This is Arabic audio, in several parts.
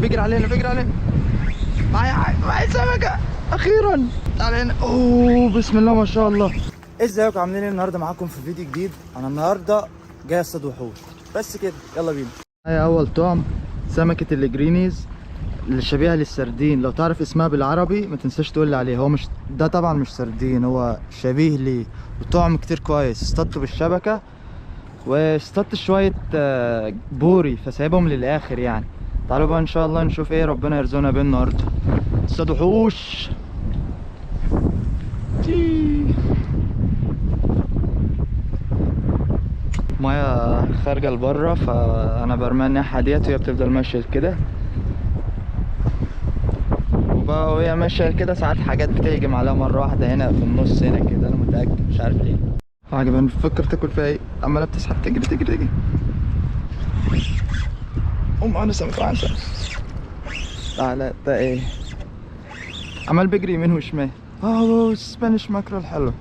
بيجري علينا بيجري علينا. معايا سمكة أخيرا. تعال هنا. أوه بسم الله ما شاء الله. ازيكم عاملين ايه؟ النهارده معاكم في فيديو جديد. أنا النهارده جاي اصطاد وحوش بس كده، يلا بينا. هاي أول طعم سمكة الجرينيز اللي شبيهة للسردين، لو تعرف اسمها بالعربي ما تنساش تقول لي عليه. هو مش ده طبعا، مش سردين، هو شبيه ليه وطعم كتير كويس. اصطادته بالشبكة واصطادت شوية بوري فسايبهم للآخر يعني. تعالوا بقى ان شاء الله نشوف ايه ربنا يرزقنا بيه النهارده. اصطاد وحوش. ميه خارجه لبره، فانا برميها الناحيه ديت وهي بتفضل ماشيه كده، وبقى وهي ماشيه كده ساعات حاجات بتهجم عليها مره واحده هنا في النص هنا كده، انا متاكد مش عارف ليه. عجباني، بتفكر تاكل فيها ايه؟ عماله بتسحب تجري تجري تجري. معانا سمك معانا سمك. تعالى ده ايه؟ عمال بيجري يمين وشمال. سبانيش ماكرل حلو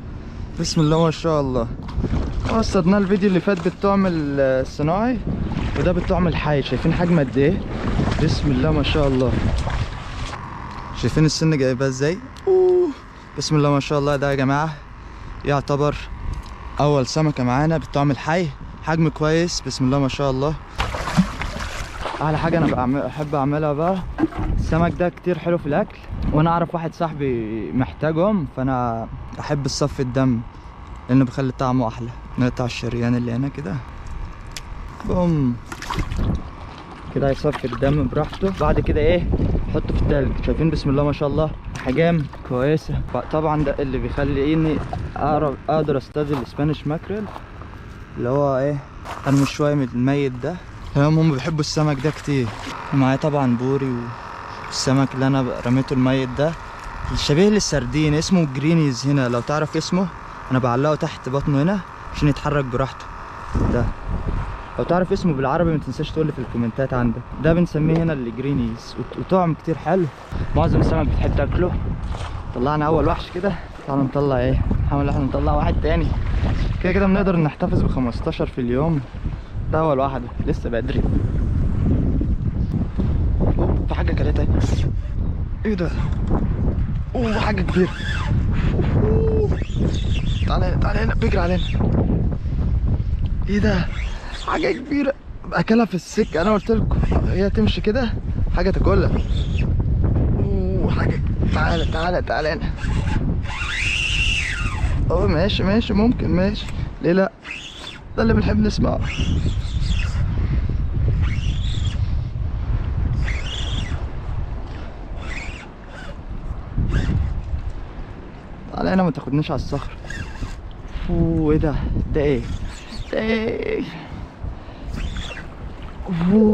بسم الله ما شاء الله. قصدنا الفيديو اللي فات بالطعم الصناعي وده بالطعم الحي. شايفين حجمه قد ايه؟ بسم الله ما شاء الله. شايفين السن جايبها ازاي؟ بسم الله ما شاء الله. ده يا جماعه يعتبر اول سمكه معانا بالطعم الحي، حجم كويس بسم الله ما شاء الله. احلى حاجه انا بحب اعملها بقى، السمك ده كتير حلو في الاكل، وانا اعرف واحد صاحبي محتاجهم، فانا احب الصف الدم لانه بيخلي طعمه احلى. نقطع الشريان اللي هنا كده، بوم كده يصفي الدم براحته. بعد كده ايه؟ حطه في التلج. شايفين بسم الله ما شاء الله احجام كويسه. طبعا ده اللي بيخليني اقدر اصطاد الاسبانيش ماكريل، اللي هو ايه، انا مش شويه من الميت ده. هم بيحبوا السمك ده كتير. ومعايا طبعا بوري، والسمك اللي انا رميته الميت ده شبيه للسردين اسمه جرينيز هنا، لو تعرف اسمه انا بعلقه تحت بطنه هنا عشان يتحرك براحته. ده لو تعرف اسمه بالعربي ما تنساش تقول لي في الكومنتات عندك. ده بنسميه هنا الجرينيز، وطعم كتير حلو، معظم السمك بتحب تاكله. طلعنا اول وحش كده، تعالوا نطلع ايه، نحاول احنا نطلع واحد تاني. كده كده بنقدر نحتفظ ب 15 في اليوم. ده اول واحده لسه بدري. في حاجه كلتها. ايه ده؟ حاجه كبيره. تعالى تعالى هنا، بيجري علينا. ايه ده؟ حاجه كبيره. اكلها في السكه، انا قلت لكم هي تمشي كده حاجه تاكلها. حاجه. تعالى تعالى تعالى هنا. ماشي ماشي، ممكن ماشي، ليه لا؟ ده اللي بنحب نسمعه. تعالى هنا ما تاخدنيش على الصخر. ايه ده؟ ده ايه؟ ده ايه؟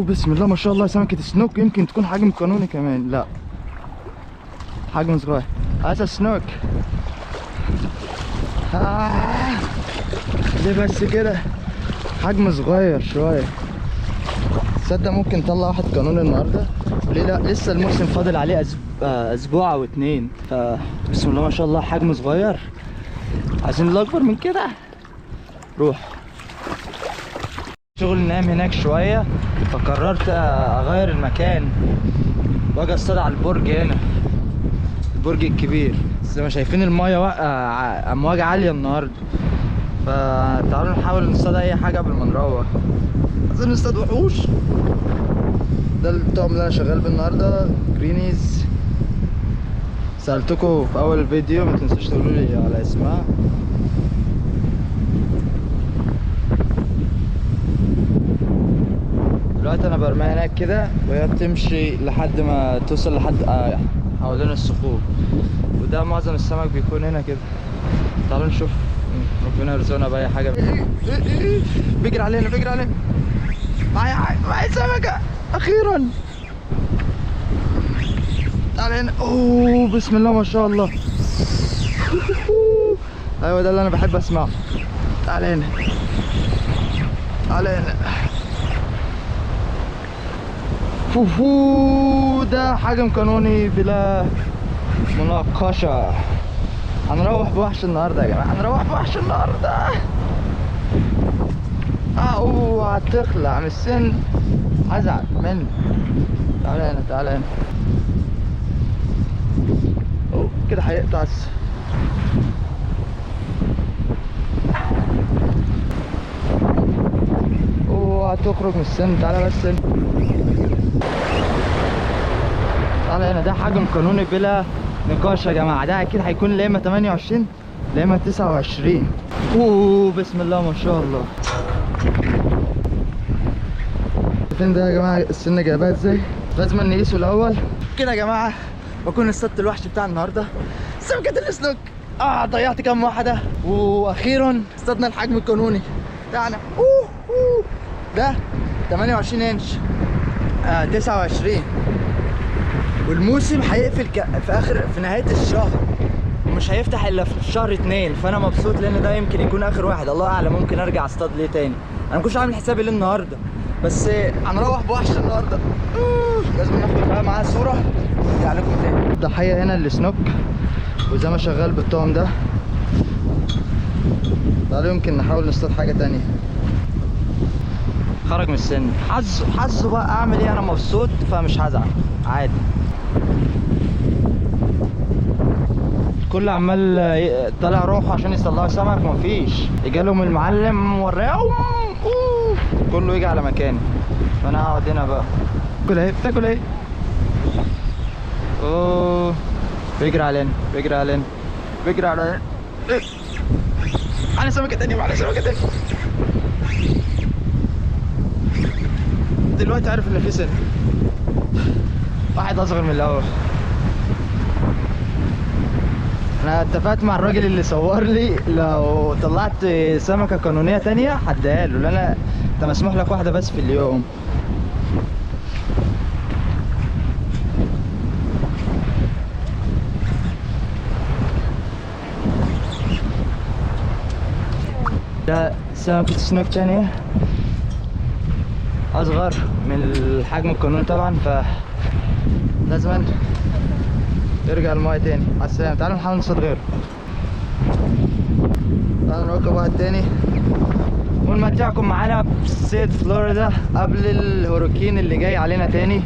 بسم الله ما شاء الله. سمكة سنوك، يمكن تكون حجم قانوني كمان. لا، حجم صغير. هذا سنوك. ليه بس كده؟ حجم صغير شوية. تصدق ممكن نطلع واحد قانوني النهارده؟ ليه لا؟ لسه الموسم فاضل عليه اسبوع او اتنين، فبسم الله ما شاء الله حجم صغير. عايزين اللي اكبر من كده. روح شغل نام هناك شويه، فقررت اغير المكان واجي اصطاد على البرج هنا، البرج الكبير. زي ما شايفين المايه امواج عاليه النهارده، فتعالوا نحاول نصطاد اي حاجه قبل ما نروح. عايزين نصطاد وحوش. ده الطعم اللي انا شغال بيه النهارده، جرينيز. سألتكم في اول الفيديو ما تنسوش تقولوا لي على اسمها. دلوقتي انا برميها هناك كده وهي بتمشي لحد ما توصل لحد حوالين الصخور، وده معظم السمك بيكون هنا كده. تعالوا نشوف ربنا يرزقنا باي حاجه. بيجري علينا بيجري علينا. معايا سمكه اخيرا. تعال هنا. بسم الله ما شاء الله. ايوه ده اللي انا بحب اسمعه. تعال هنا تعال هنا. ده حجم قانوني بلا مناقشه. هنروح بوحش النهارده يا جماعه، هنروح بوحش النهارده. اوه هتخلع من السن، هزعل منك. تعالى هنا تعالى هنا. اوه كده هيقطع اوه هتخرج من السن. تعالى بس هنا. تعالى هنا. ده حجم قانوني بلا نقاش يا جماعه. ده اكيد هيكون لا اما 28 لا اما 29. اوه بسم الله ما شاء الله. شايفين ده يا جماعه السن جايبها ازاي؟ لازم نقيسه الاول كده يا جماعه. بكون اصطدت الوحش بتاع النهارده، سمكه الاسنوك. ضيعت كام واحده، واخيرا اصطدنا الحجم القانوني بتاعنا. ده 28 انش 29. والموسم هيقفل في نهايه الشهر، ومش هيفتح الا في شهر 2. فانا مبسوط لان ده يمكن يكون اخر واحد، الله اعلم ممكن ارجع اصطاد ليه تاني. انا ما كنتش عامل حسابي ليه النهارده، بس هنروح بوحش النهارده. لازم ناخد بقى معاه صوره ارجع لكم تاني. ضحيه هنا السنوك، وزي ما شغال بالطعم ده. تعالوا يمكن نحاول نصطاد حاجه تانيه. خرج من السن، حظه بقى. اعمل ايه؟ انا مبسوط فمش هزعل عادي. كل عمال طالع روحه عشان يطلعوا سمك، مفيش. يجالهم المعلم وراهم كله يجي على مكاني، فانا هقعد هنا بقى. تاكل ايه؟ بتاكل ايه؟ اوه بيجري علينا بيجري علينا بيجري علينا. على سمكه تانيه وعلى سمكه تانيه. دلوقتي عارف ان في سن واحد اصغر من الاول. انا اتفقت مع الراجل اللي صور لي لو طلعت سمكه قانونيه تانية هديها له، لان انت مسموح لك واحده بس في اليوم. ده سمكه سنوك تانية اصغر من الحجم القانوني طبعا، ف لازم يرجع المايه تاني. مع السلامه. تعالوا نحاول نصطاد غيره. تعالوا نركب واحد تاني ونمتعكم معانا في صيد فلوريدا قبل الهوريكين اللي جاي علينا تاني.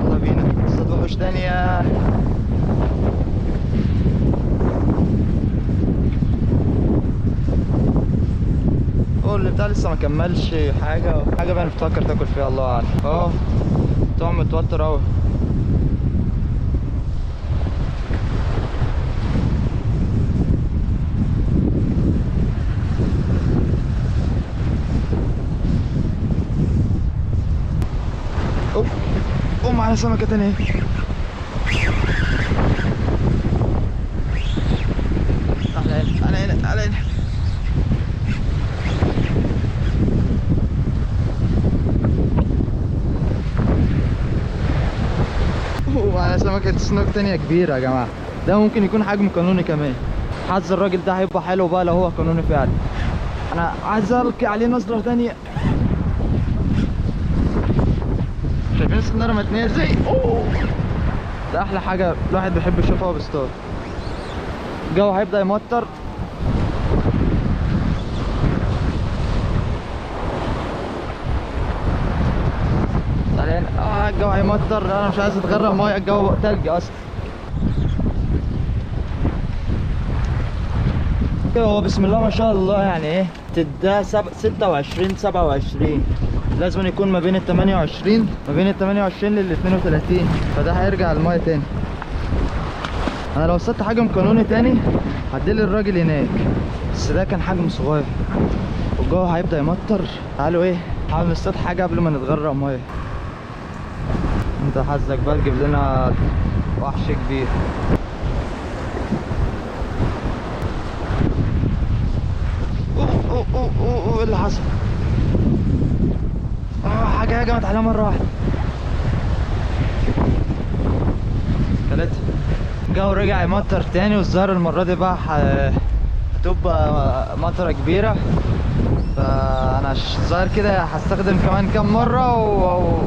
يلا بينا نصطاد وحوش تانية. اللي بتاع لسه ما كملش حاجه بقى نفتكر تاكل فيها، الله اعلم. طعم متوتر اوي. معانا سمكه تانية. تعالى هنا تعالى هنا. ومعنا سمكة سنوك تانية كبيرة يا جماعة. ده ممكن يكون حجم قانوني كمان. حظ الراجل ده هيبقى حلو بقى لو هو قانوني فعلا. انا عايز القي عليه نظرة تانية. شايفين السنارة متنية ازاي؟ ده احلى حاجة الواحد بيحب يشوفها وهو بيصطاد. الجو هيبدأ يمطر. الجو هيمطر. انا مش عايز اتغرق ميه، الجو تلج اصلا. هو بسم الله ما شاء الله يعني ايه تديها 26 27. لازم يكون ما بين ال 28 لل 32، فده هيرجع الميه تاني. انا لو صدت حجم قانوني تاني هديلي الراجل هناك، بس ده كان حجم صغير والجو هيبدأ يمطر. تعالوا ايه نحاول نصطاد حاجه قبل ما نتغرق ميه. انت حظك بقى تجيب لنا وحش كبير. ايه اللي حصل؟ حاجه هجمت عليها مره واحده. ثلاثة. الجو رجع يمطر تاني، والظاهر المره دي بقى هتبقى مطره كبيره. فانا الظاهر كده هستخدم كمان كام مره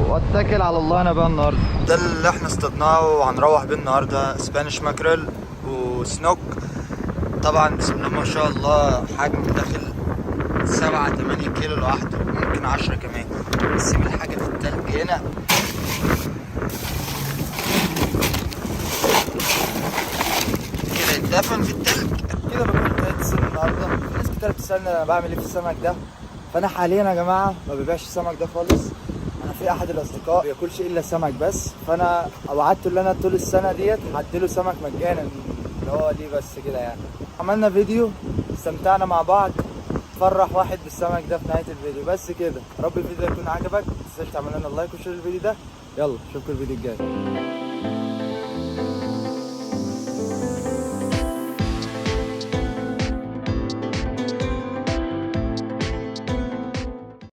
واتكل على الله انا بقى النهارده. ده اللي احنا اصطادناه وهنروح بيه النهارده، سبانيش ماكريل وسنوك طبعا بسم الله ما شاء الله حجم داخل 7-8 كيلو لوحده، ممكن 10 كمان. نسيب الحاجة في التلج هنا. كده يتدفن في التلج. كده بكون انتهيت السنة النهارده. ناس كتير بتسألني انا بعمل ايه في السمك ده، فانا حاليا يا جماعة ما ببيعش السمك ده خالص. انا في احد الاصدقاء ما بياكلش الا سمك بس، فانا وعدته ان انا طول السنة ديت هديله سمك مجانا، اللي هو ليه بس كده يعني. عملنا فيديو استمتعنا مع بعض، فرح واحد بالسمك ده في نهاية الفيديو بس كده. رب الفيديو يكون عجبك، متنساش تعمل لنا لايك وشير الفيديو ده. يلا اشوفكم الفيديو الجاي.